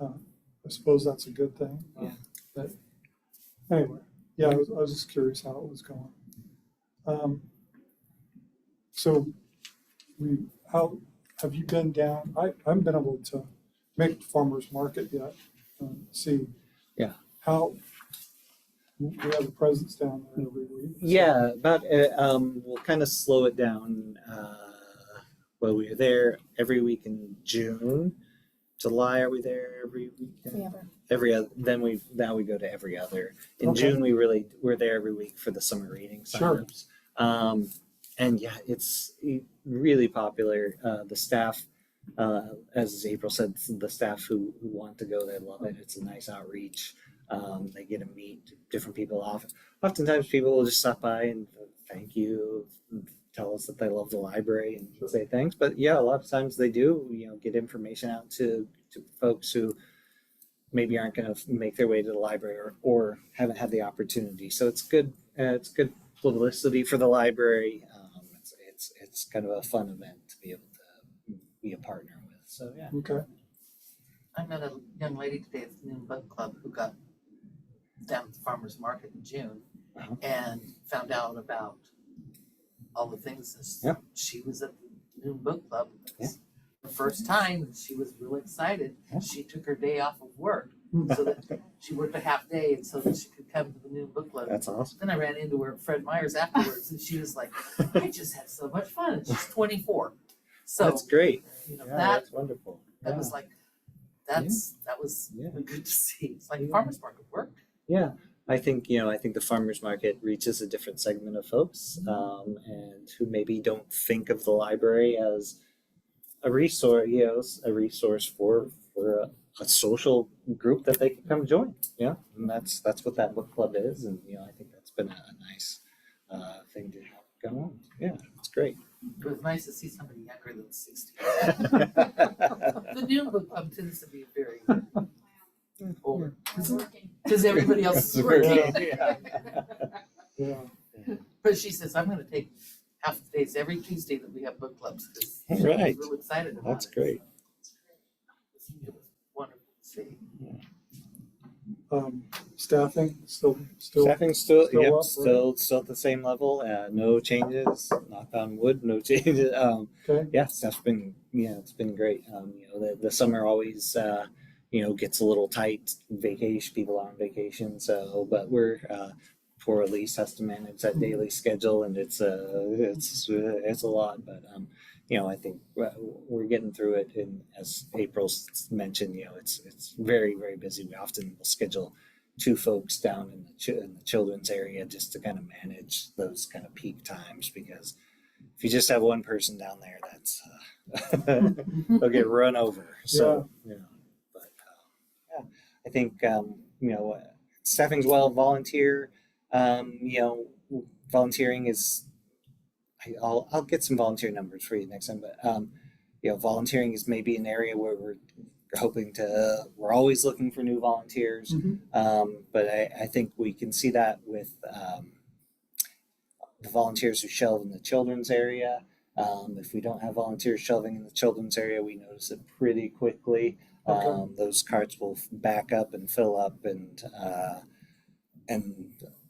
Speaker 1: I suppose that's a good thing.
Speaker 4: Yeah.
Speaker 1: That Anyway, yeah, I was just curious how it was going. So how, have you been down, I haven't been able to make the farmer's market yet, see.
Speaker 4: Yeah.
Speaker 1: How, we have a presence down there every week. so-
Speaker 4: Yeah, about we'll kind of slow it down. Well, we were there every week in June. July, are we there every weekend?
Speaker 6: Yeah, but
Speaker 4: Every other. Then now we go to every other. In
Speaker 1: Okay.
Speaker 4: June, we're there every week for the summer reading
Speaker 1: Sure.
Speaker 4: signups. And yeah, it's really popular. The staff, as April said, the staff who want to go, they love it. It's a nice outreach. They get to meet different people. Oftentimes, people will just stop by and thank you, tell us that they love the library and say thanks. But yeah, a lot of times they do, get information out to folks who maybe aren't going to make their way to the library or haven't had the opportunity. So it's good. It's good publicity for the library. It's kind of a fun event to be able to be a partner with. So yeah.
Speaker 1: Okay,
Speaker 2: I met a young lady today at the Noon Book Club who got down at the farmer's market in June
Speaker 4: Uh-huh.
Speaker 2: and found out about all the things.
Speaker 4: Yeah.
Speaker 2: She was at the Noon Book Club. It was
Speaker 4: Yeah.
Speaker 2: the first time, and she was real excited.
Speaker 4: Yeah.
Speaker 2: She took her day off of work so that she worked a half day and so that she could come to the Noon Book Club.
Speaker 4: That's awesome.
Speaker 2: Then I ran into her at Fred Meyer's afterwards, and she was like, "I just had so much fun." And she's 24, so
Speaker 4: That's great.
Speaker 2: you know
Speaker 4: Yeah,
Speaker 2: that
Speaker 4: that's wonderful.
Speaker 2: that was like that was
Speaker 4: Yeah.
Speaker 2: really good to see. It's like
Speaker 4: Yeah.
Speaker 2: farmers market worked.
Speaker 4: Yeah, I think the farmers market reaches a different segment of folks, and who maybe don't think of the library as a resource for a social group that they can come join. Yeah, and that's what that book club is, and I think that's been a nice thing to have go on. Yeah, it's great.
Speaker 2: It was nice to see somebody younger than 60. The Noon Book Club tends to be very older
Speaker 6: I'm working.
Speaker 2: because everybody else is working.
Speaker 1: yeah,
Speaker 2: But she says, "I'm going to take half the days every Tuesday that we have book clubs because she's
Speaker 4: Right.
Speaker 2: real excited about
Speaker 4: That's
Speaker 2: it."
Speaker 4: great.
Speaker 2: It was wonderful to see.
Speaker 1: staffing, still,
Speaker 4: Staffing's still
Speaker 1: still
Speaker 4: yep,
Speaker 1: up,
Speaker 4: still at the same level. No changes. Knock on wood, no changes.
Speaker 1: okay,
Speaker 4: Yeah, stuff's been it's been great. The summer always gets a little tight. Vacation, people are on vacation, so but we're poor Elise has to manage that daily schedule, and it's a lot. But I think we're getting through it. And as April mentioned, it's very very busy. We often will schedule 2 folks down in the children's area just to kind of manage those kind of peak times, because if you just have one person down there, that's they'll get run over. So but I think staffing's well. Volunteering is. I'll get some volunteer numbers for you next time, but volunteering is maybe an area where we're always looking for new volunteers. But I think we can see that with the volunteers who shelve in the children's area. If we don't have volunteers shelving in the children's area, we notice it pretty quickly.
Speaker 1: Okay.
Speaker 4: Those carts will back up and fill up, and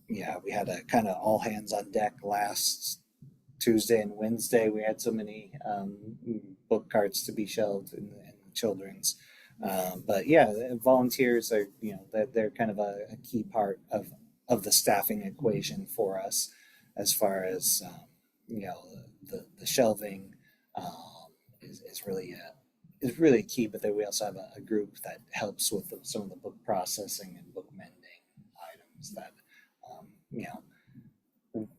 Speaker 4: we had a kind of all hands on deck last Tuesday and Wednesday. We had so many book carts to be shelved in the children's. But yeah, volunteers are they're kind of a key part of the staffing equation for us, as far as the shelving is really key. But then we also have a group that helps with some of the book processing and book mending items that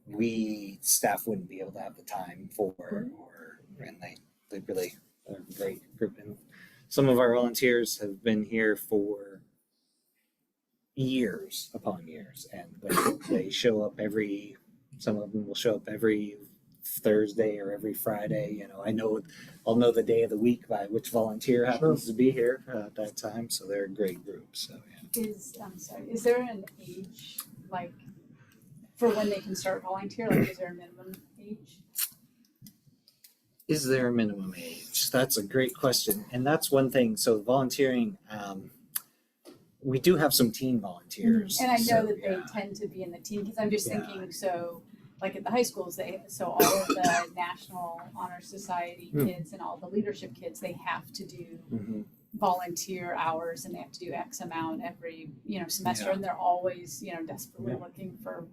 Speaker 4: we staff wouldn't be able to have the time for, and they really are a great group. And some of our volunteers have been here for years upon years, and they show up some of them will show up every Thursday or every Friday. I'll know the day of the week by which volunteer happens to be here at that time. So they're a great group. So yeah.
Speaker 6: Is there an age, like, for when they can start volunteer? Like, is there a minimum age?
Speaker 4: Is there a minimum age? That's a great question. And that's one thing. So volunteering, we do have some teen volunteers.
Speaker 6: And I know
Speaker 4: so,
Speaker 6: that they
Speaker 4: yeah.
Speaker 6: tend to be in the team, because I'm just
Speaker 4: Yeah.
Speaker 6: thinking, so, like at the high schools, so all of the National Honor Society
Speaker 4: Hmm.
Speaker 6: kids and all the leadership kids, they have to do
Speaker 4: Mhm.
Speaker 6: volunteer hours, and they have to do X amount every, semester,
Speaker 4: Yeah.
Speaker 6: and they're always, desperately
Speaker 4: Yeah.
Speaker 6: looking for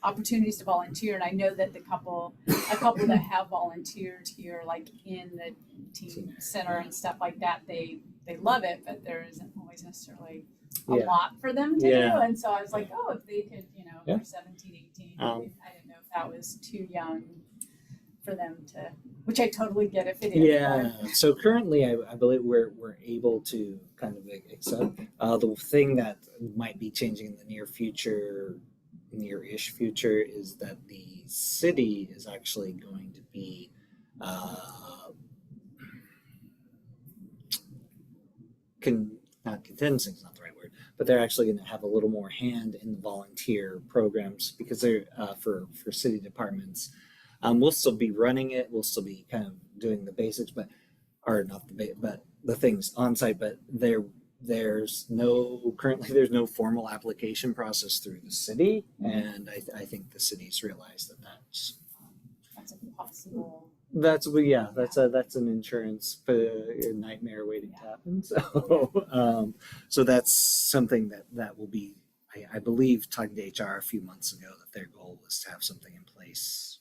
Speaker 6: opportunities to volunteer. And I know that a couple that have volunteered here, like in the teen center and stuff like that, they love it, but there isn't always necessarily a
Speaker 4: Yeah.
Speaker 6: lot for them to
Speaker 4: Yeah.
Speaker 6: do. And so I was like, oh, if they could, if
Speaker 4: Yeah.
Speaker 6: they're 17, 18,
Speaker 4: Um,
Speaker 6: I didn't know if that was too young for them to, which I totally get if it is.
Speaker 4: Yeah. So currently, I believe we're able to kind of accept. The thing that might be changing in the near-ish future, is that the city is actually going to be not condensing is not the right word, but they're actually going to have a little more hand in the volunteer programs, because they're for city departments. We'll still be running it. We'll still be kind of doing the basics, but the things on site. But there's no formal application process through the city, and I think the city's realized that
Speaker 6: That's impossible.
Speaker 4: that's an insurance nightmare waiting to happen. So that's something that will be. I believe, talking to HR a few months ago, that their goal was to have something in place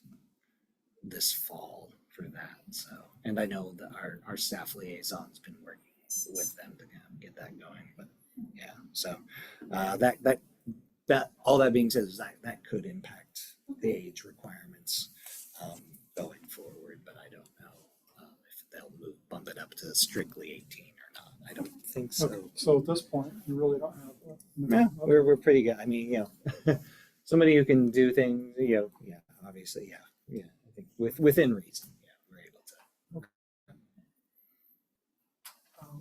Speaker 4: this fall for that. So, and I know that our staff liaison's been working with them to kind of get that going. But yeah, so that all that being said, is that could impact the age requirements going forward, but I don't know if they'll bump it up to strictly 18 or not. I don't think so.
Speaker 1: Okay, so at this point, you really don't have that.
Speaker 4: Yeah, we're pretty good. I mean, somebody who can do things, obviously, yeah. I think within reason, we're able to.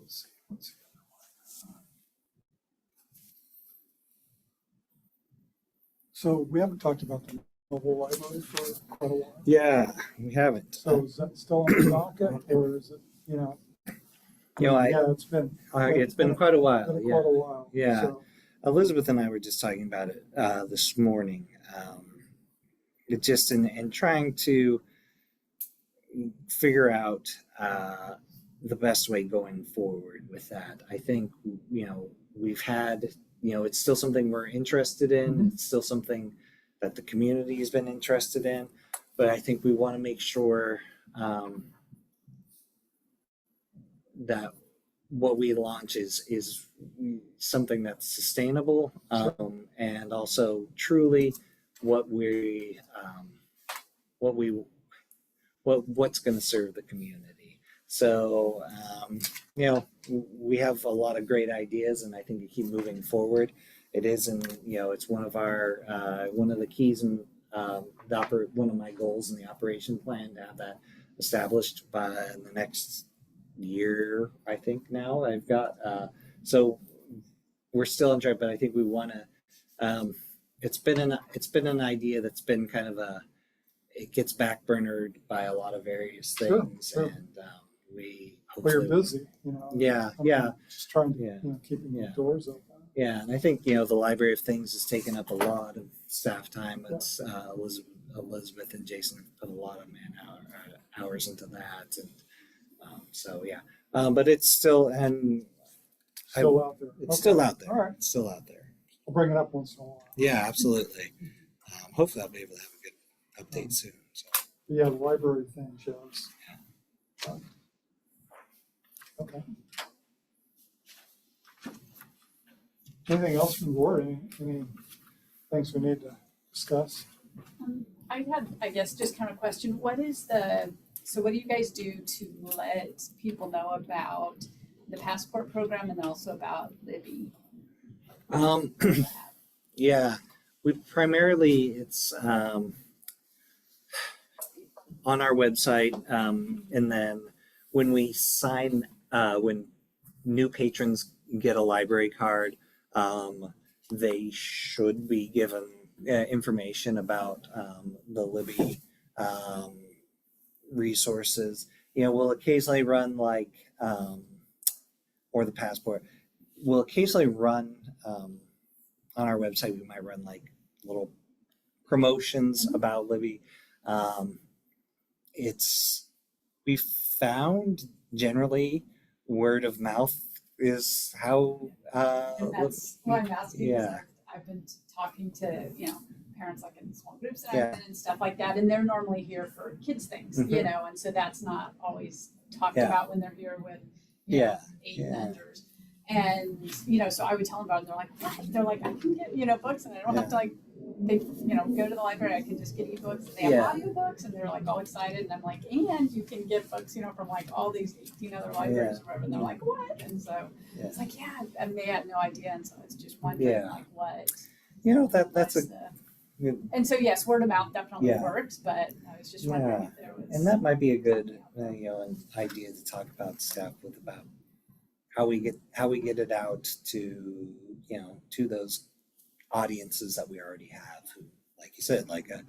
Speaker 1: Let's see, what's the other one? So we haven't talked about the mobile library for quite a while.
Speaker 4: Yeah, we haven't.
Speaker 1: So is that still on the docket, or is it, yeah,
Speaker 4: It's been quite a while.
Speaker 1: been
Speaker 4: Yeah.
Speaker 1: quite a while.
Speaker 4: Yeah.
Speaker 1: So,
Speaker 4: Elizabeth and I were just talking about it this morning. It just in trying to figure out the best way going forward with that. I think we've had it's still something we're interested in.
Speaker 1: Mhm.
Speaker 4: It's still something that the community has been interested in, but I think we want to make sure that what we launch is something that's sustainable, and also truly what's going to serve the community. So we have a lot of great ideas, and I think to keep moving forward. It is, it's one of the keys in one of my goals in the operation plan, to have that established by the next year. I think now I've got so we're still on track, but I think we want to. It's been an idea that's been kind of it gets backburnered by a lot of various things,
Speaker 1: Sure.
Speaker 4: and we.
Speaker 1: well, you're
Speaker 4: hopefully-
Speaker 1: busy,
Speaker 4: Yeah,
Speaker 1: I'm
Speaker 4: yeah.
Speaker 1: Just trying to,
Speaker 4: Yeah.
Speaker 1: keeping the
Speaker 4: Yeah.
Speaker 1: doors open.
Speaker 4: Yeah, and I think the Library of Things has taken up a lot of staff time. It's Elizabeth and Jason have put a lot of hours into that, and so yeah. But it's still
Speaker 1: Still out there.
Speaker 4: it's still out there.
Speaker 1: All right.
Speaker 4: It's still out there.
Speaker 1: I'll bring it up once in a while.
Speaker 4: Yeah, absolutely. Hopefully, I'll be able to have a good update soon. So.
Speaker 1: Yeah, the library thing shows. Okay. Anything else from the board? Any things we need to discuss?
Speaker 6: I had, I guess, just kind of a question. What do you guys do to let people know about the passport program, and then also about Libby?
Speaker 4: Yeah, we primarily it's on our website, and then when we sign, when new patrons get a library card, they should be given information about the Libby resources. We'll occasionally run or the passport. we'll occasionally run on our website. We might run like little promotions about Libby. We found generally word of mouth is how.
Speaker 6: And that's why I'm asking, is
Speaker 4: Yeah.
Speaker 6: I've been talking to, parents like in small groups that
Speaker 4: Yeah.
Speaker 6: I've been in and stuff like that, and they're normally here for kids things,
Speaker 4: Mhm.
Speaker 6: and so that's not always talked
Speaker 4: Yeah.
Speaker 6: about when they're here with,
Speaker 4: Yeah.
Speaker 6: 8
Speaker 4: Yeah.
Speaker 6: vendors. And, so I would tell them about it, and they're like, what? They're like, I can get, books, and I don't have to they, go to the library, I can just get ebooks, and they have
Speaker 4: Yeah.
Speaker 6: audiobooks, and they're like all excited, and I'm like, and you can get books, from like all these 18 other libraries or whatever, and they're like, what? And so it's like, yeah, and they had no idea, and so it's just wondering
Speaker 4: Yeah.
Speaker 6: like what.
Speaker 4: That's
Speaker 6: what's
Speaker 4: a
Speaker 6: and so yes, word of mouth definitely
Speaker 4: Yeah.
Speaker 6: works, but I was just wondering
Speaker 4: Yeah.
Speaker 6: if there was.
Speaker 4: and that might be a good an idea to talk about staff with about how we get it out to to those audiences that we already have who, like you said, like a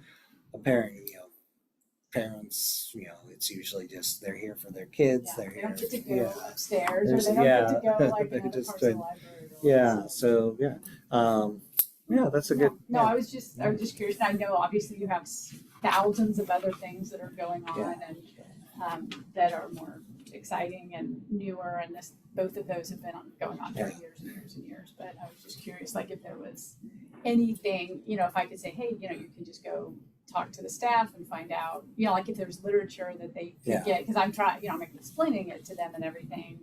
Speaker 4: parent, parents, it's usually just they're here for their kids,
Speaker 6: Yeah,
Speaker 4: they're
Speaker 6: they
Speaker 4: here.
Speaker 6: don't get to go
Speaker 4: Yeah.
Speaker 6: upstairs, or
Speaker 4: There's-
Speaker 6: they don't
Speaker 4: yeah.
Speaker 6: get to go like
Speaker 4: They
Speaker 6: in other
Speaker 4: just
Speaker 6: parts of the
Speaker 4: don't-
Speaker 6: library.
Speaker 4: Yeah. So yeah. That's a good.
Speaker 6: No, I was just curious. I know obviously you have thousands of other things that are going on
Speaker 4: Yeah.
Speaker 6: and that are more exciting and newer, and both of those have been going on for
Speaker 4: Yeah.
Speaker 6: years and years and years. But I was just curious, like if there was anything, if I could say, hey, you can just go talk to the staff and find out, like if there's literature that they could
Speaker 4: Yeah.
Speaker 6: get, because I'm trying, I'm explaining it to them and everything.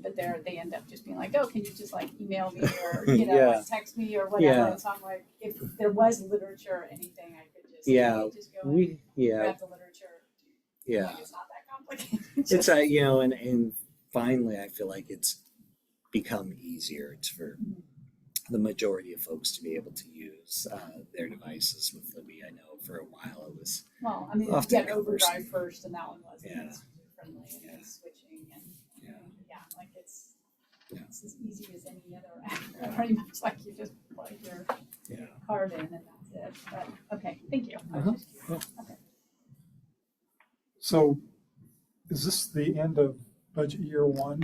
Speaker 6: But they end up just being like, oh, can you just like email me or,
Speaker 4: Yeah.
Speaker 6: like text me or whatever.
Speaker 4: Yeah.
Speaker 6: And so I'm like, if there was literature or anything, I could just,
Speaker 4: Yeah.
Speaker 6: just go and grab the literature.
Speaker 4: Yeah.
Speaker 6: Like, it's not that complicated.
Speaker 4: It's and finally I feel like it's become easier for the majority of folks to be able to use their devices with Libby. I know for a while it was
Speaker 6: Well, I mean, you
Speaker 4: Often
Speaker 6: get Overdrive
Speaker 4: cumbersome.
Speaker 6: first, and that one wasn't
Speaker 4: Yeah.
Speaker 6: as friendly and
Speaker 4: Yeah.
Speaker 6: it's switching and
Speaker 4: Yeah.
Speaker 6: like it's
Speaker 4: Yeah.
Speaker 6: it's as easy as any other app. Pretty much like you just plug your
Speaker 4: Yeah.
Speaker 6: card in and that's it. But okay, thank you. I was
Speaker 1: Uh-huh.
Speaker 6: just curious. Okay.
Speaker 1: So is this the end of budget year one?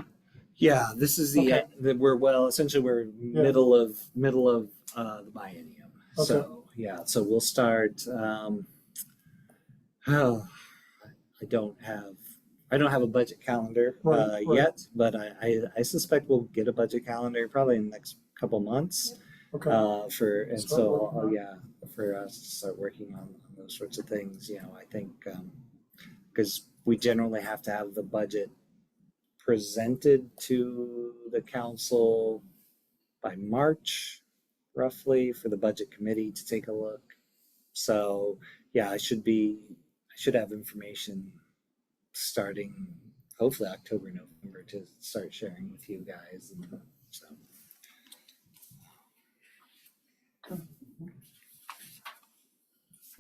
Speaker 4: Yeah, this is
Speaker 1: Okay.
Speaker 4: essentially we're middle of the biennium. So so we'll start. I don't have a budget calendar
Speaker 1: Right.
Speaker 4: yet, but I suspect we'll get a budget calendar probably in the next couple months.
Speaker 1: Okay, Start working on
Speaker 4: For us to start working on those sorts of things. I think because we generally have to have the budget presented to the council by March, roughly, for the budget committee to take a look. So yeah, I should have information starting hopefully October, November to start sharing with you guys. And so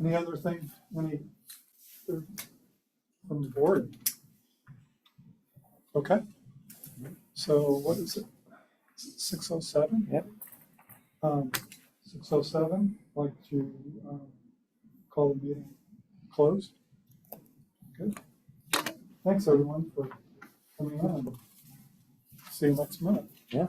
Speaker 1: any other thing, from the board? Okay, so what is it, 6:07?
Speaker 4: Yep.
Speaker 1: 6:07, I'd like to call the meeting closed. Good. Thanks, everyone, for coming in. See you next month.
Speaker 4: Yeah.